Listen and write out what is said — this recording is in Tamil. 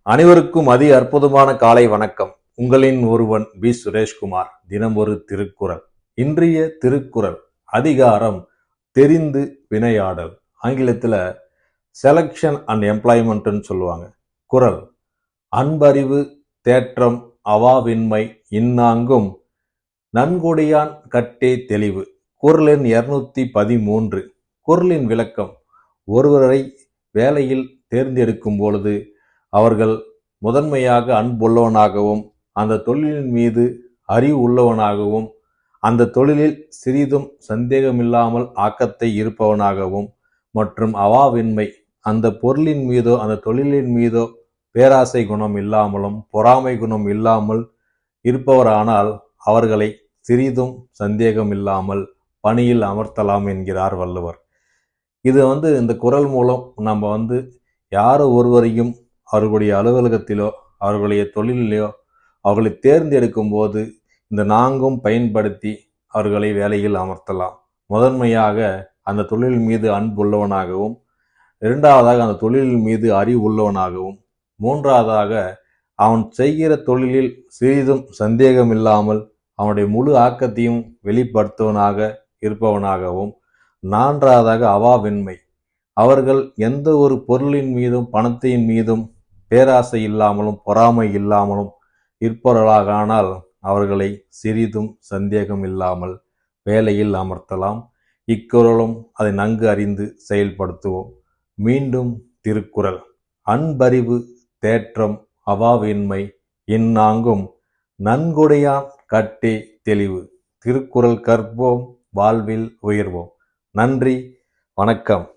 அனைவருக்கும் அற்புதமான காலை வணக்கம். உங்களின் ஒருவன் பி சுரேஷ்குமார். தினம் ஒரு திருக்குறள். இன்றைய திருக்குறள் அதிகாரம் தெரிந்து வினையாடல். ஆங்கிலத்தில் செலக்ஷன் அண்ட் எம்ப்ளாய்மெண்ட்னு சொல்லுவாங்க. குறள்: அன்பறிவு தேற்றம் அவாவின்மை இன்னாங்கும் நன்கொடையான் கட்டே தெளிவு. குறள் எண் 213. குறளின் விளக்கம்: ஒருவரை வேலையில் தேர்ந்தெடுக்கும் பொழுது அவர்கள் முதன்மையாக அன்புள்ளவனாகவும் அந்த தொழிலின் மீது அறிவு உள்ளவனாகவும் அந்த தொழிலில் சிறிதும் சந்தேகமில்லாமல் ஆக்கத்தை இருப்பவனாகவும் மற்றும் அவாவின்மை அந்த பொருளின் மீதோ அந்த தொழிலின் மீதோ பேராசை குணம் இல்லாமலும் பொறாமை குணம் இல்லாமல் இருப்பவரானால் அவர்களை சிறிதும் சந்தேகம் இல்லாமல் பணியில் அமர்த்தலாம் என்கிறார் வள்ளுவர். இது இந்த குறள் மூலம் நம்ம யாரோ ஒருவரையும் அவர்களுடைய அலுவலகத்திலோ அவர்களுடைய தொழிலிலோ அவர்களை தேர்ந்தெடுக்கும் போது இந்த நான்கும் பயன்படுத்தி அவர்களை வேலையில் அமர்த்தலாம். முதன்மையாக அந்த தொழில் மீது அன்புள்ளவனாகவும், இரண்டாவதாக அந்த தொழிலின் மீது அறிவு உள்ளவனாகவும், மூன்றாவதாக அவன் செய்கிற தொழிலில் சிறிதும் சந்தேகம் இல்லாமல் அவனுடைய முழு ஆக்கத்தையும் வெளிப்படுத்துவனாக இருப்பவனாகவும், நான்காவதாக அவாவின்மை அவர்கள் எந்த ஒரு பொருளின் மீதும் பணத்தின் மீதும் பேராசை இல்லாமலும் பொறாமை இல்லாமலும் இருப்பவர்களானால் அவர்களை சிறிதும் சந்தேகம் இல்லாமல் வேலையில் அமர்த்தலாம். இக்குறளும் அதை நன்கு அறிந்து செயல்படுத்துவோம். மீண்டும் திருக்குறள்: அன்பறிவு தேற்றம் அவாவின்மை இன்னாங்கும் நன்கொடையான் கட்டே தெளிவு. திருக்குறள் கற்போம், வாழ்வில் உயர்வோம். நன்றி, வணக்கம்.